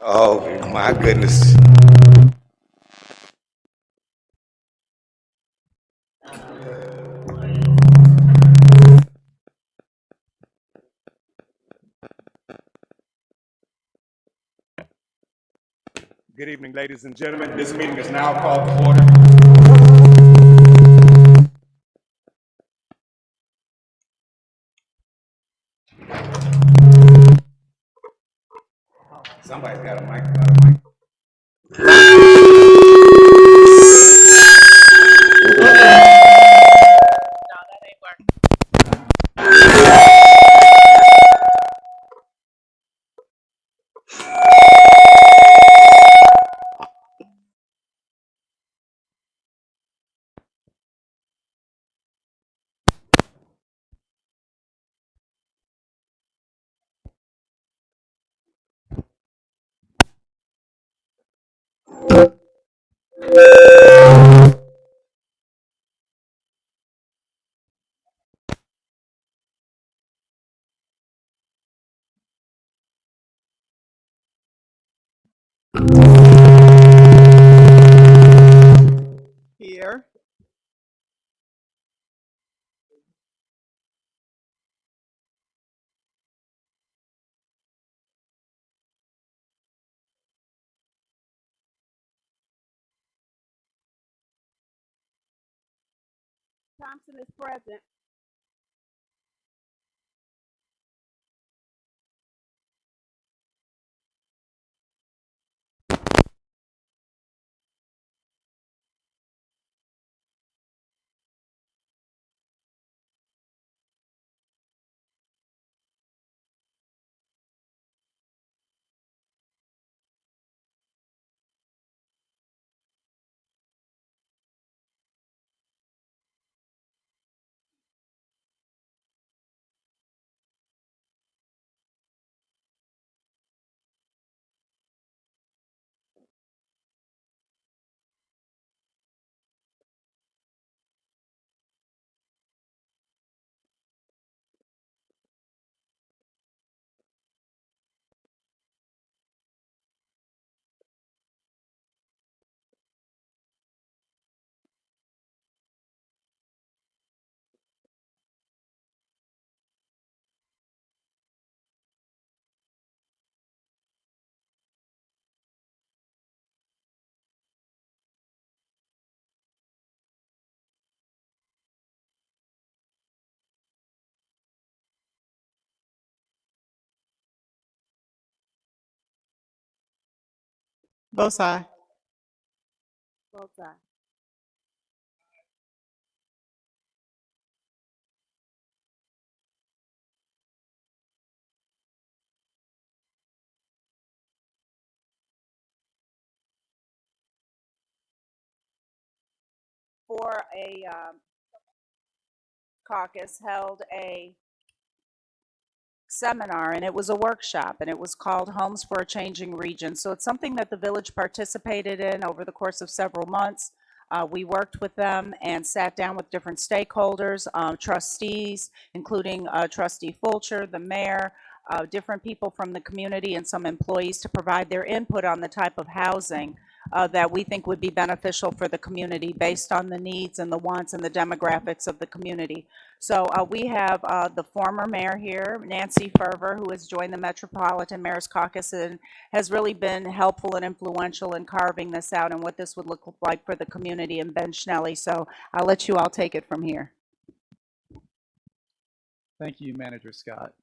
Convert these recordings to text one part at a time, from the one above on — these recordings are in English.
Oh my goodness. Good evening, ladies and gentlemen. This meeting is now called to order. Somebody's got a mic. Got a mic. Here. Thompson is present. Both sides. Both sides. For a caucus held a seminar, and it was a workshop, and it was called Homes for a Changing Region. So it's something that the village participated in over the course of several months. We worked with them and sat down with different stakeholders, trustees, including Trustee Fulcher, the mayor, different people from the community, and some employees to provide their input on the type of housing that we think would be beneficial for the community based on the needs and the wants and the demographics of the community. So we have the former mayor here, Nancy Ferver, who has joined the Metropolitan Mayor's Caucus and has really been helpful and influential in carving this out and what this would look like for the community, and Ben Schnelly. So I'll let you all take it from here. Thank you, Manager Scott.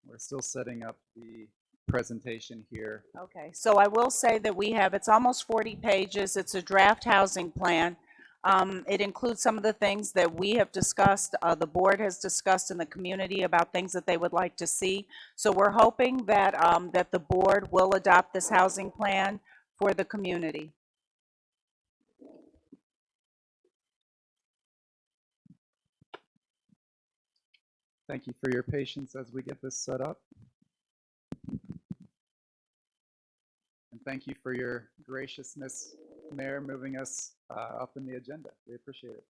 We're still setting up the presentation here. Okay, so I will say that we have, it's almost 40 pages. It's a draft housing plan. It includes some of the things that we have discussed, the board has discussed in the community about things that they would like to see. So we're hoping that, that the board will adopt this housing plan for the community. Thank you for your patience as we get this set up. And thank you for your graciousness, Mayor, moving us up in the agenda. We appreciate it.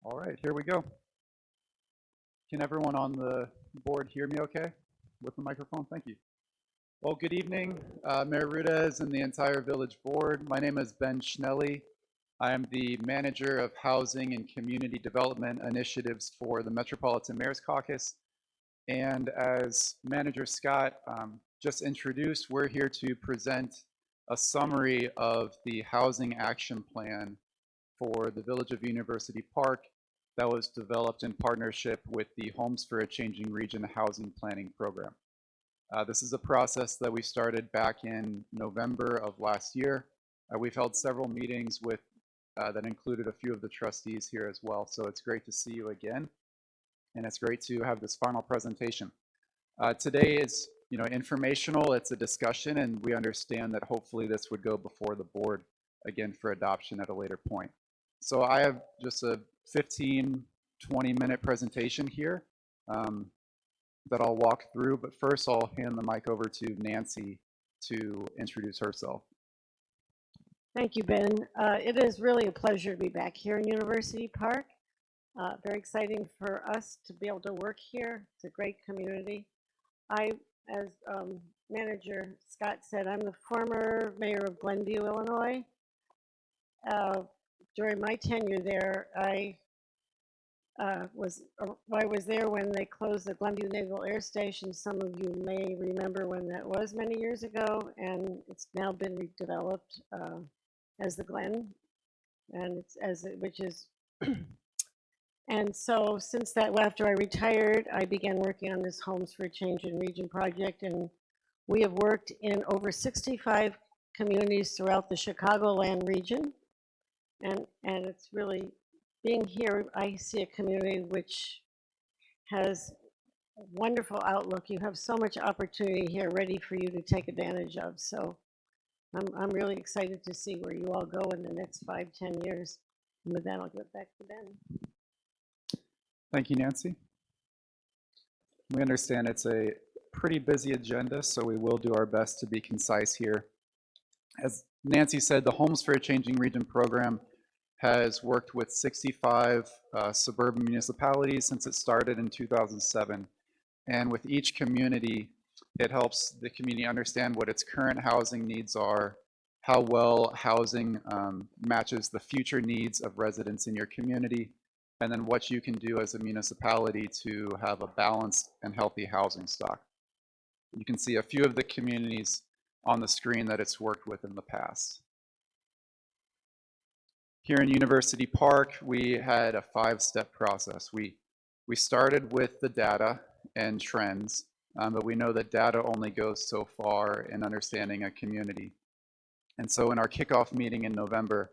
All right, here we go. Can everyone on the board hear me okay with the microphone? Thank you. Well, good evening, Mayor Rudez and the entire village board. My name is Ben Schnelly. I am the manager of housing and community development initiatives for the Metropolitan Mayor's Caucus. And as Manager Scott just introduced, we're here to present a summary of the housing action plan for the Village of University Park that was developed in partnership with the Homes for a Changing Region Housing Planning Program. This is a process that we started back in November of last year. We've held several meetings with that included a few of the trustees here as well. So it's great to see you again. And it's great to have this final presentation. Today is, informational. It's a discussion, and we understand that hopefully this would go before the board again for adoption at a later point. So I have just a 15, 20-minute presentation here that I'll walk through. But first, I'll hand the mic over to Nancy to introduce herself. Thank you, Ben. It is really a pleasure to be back here in University Park. Very exciting for us to be able to work here. It's a great community. As Manager Scott said, I'm the former mayor of Glenview, Illinois. During my tenure there, I was there when they closed the Glenview Naval Air Station. Some of you may remember when that was many years ago, and it's now been redeveloped as the Glen, and and so since that, after I retired, I began working on this Homes for a Changing Region project, and we have worked in over 65 communities throughout the Chicagoland region, and it's really, being here, I see a community which has a wonderful outlook. You have so much opportunity here ready for you to take advantage of. So I'm really excited to see where you all go in the next 5-10 years. And with that, I'll give it back to Ben. Thank you, Nancy. We understand it's a pretty busy agenda, so we will do our best to be concise here. As Nancy said, the Homes for a Changing Region program has worked with 65 suburban municipalities since it started in 2007. And with each community, it helps the community understand what its current housing needs are, how well housing matches the future needs of residents in your community, and then what you can do as a municipality to have a balanced and healthy housing stock. You can see a few of the communities on the screen that it's worked with in the past. Here in University Park, we had a 5-step process. We started with the data and trends, but we know that data only goes so far in understanding a community. And so in our kickoff meeting in November,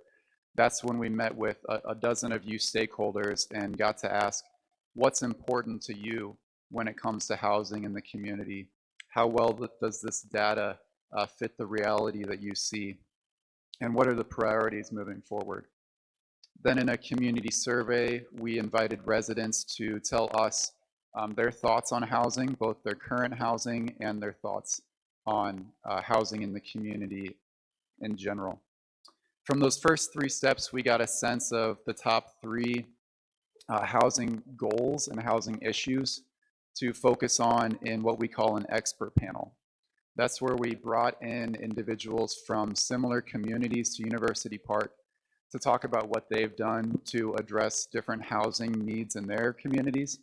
that's when we met with a dozen of you stakeholders and got to ask, what's important to you when it comes to housing in the community? How well does this data fit the reality that you see? And what are the priorities moving forward? Then in a community survey, we invited residents to tell us their thoughts on housing, both their current housing and their thoughts on housing in the community in general. From those first 3 steps, we got a sense of the top 3 housing goals and housing issues to focus on in what we call an expert panel. That's where we brought in individuals from similar communities to University Park to talk about what they've done to address different housing needs in their communities,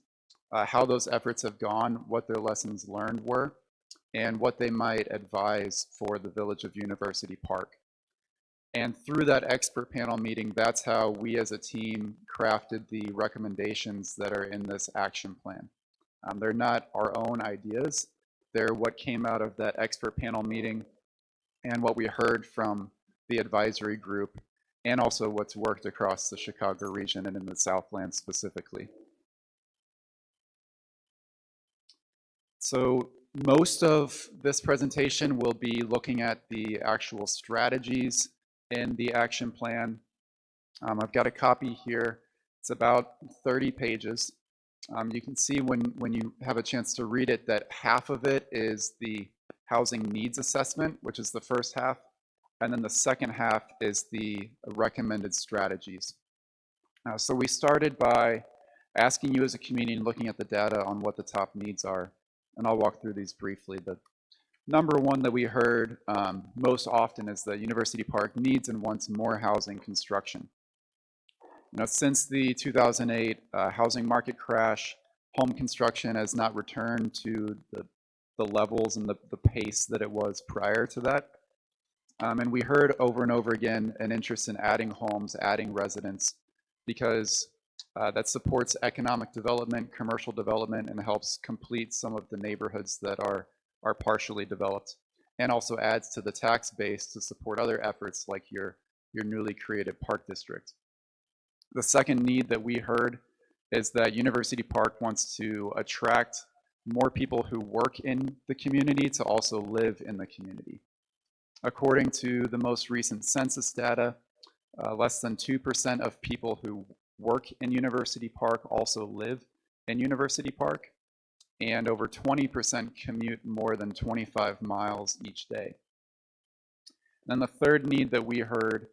how those efforts have gone, what their lessons learned were, and what they might advise for the Village of University Park. And through that expert panel meeting, that's how we as a team crafted the recommendations that are in this action plan. They're not our own ideas. They're what came out of that expert panel meeting and what we heard from the advisory group, and also what's worked across the Chicago region and in the Southland specifically. So most of this presentation will be looking at the actual strategies in the action plan. I've got a copy here. It's about 30 pages. You can see when you have a chance to read it that half of it is the housing needs assessment, which is the first half, and then the second half is the recommended strategies. So we started by asking you as a community and looking at the data on what the top needs are. And I'll walk through these briefly. The number one that we heard most often is that University Park needs and wants more housing construction. Since the 2008 housing market crash, home construction has not returned to the levels and the pace that it was prior to that. And we heard over and over again an interest in adding homes, adding residents, because that supports economic development, commercial development, and helps complete some of the neighborhoods that are partially developed, and also adds to the tax base to support other efforts like your newly created park district. The second need that we heard is that University Park wants to attract more people who work in the community to also live in the community. According to the most recent census data, less than 2% of people who work in University Park also live in University Park, and over 20% commute more than 25 miles each day. Then the third need that we heard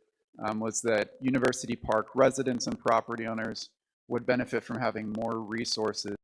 was that University Park residents and property owners would benefit from having more resources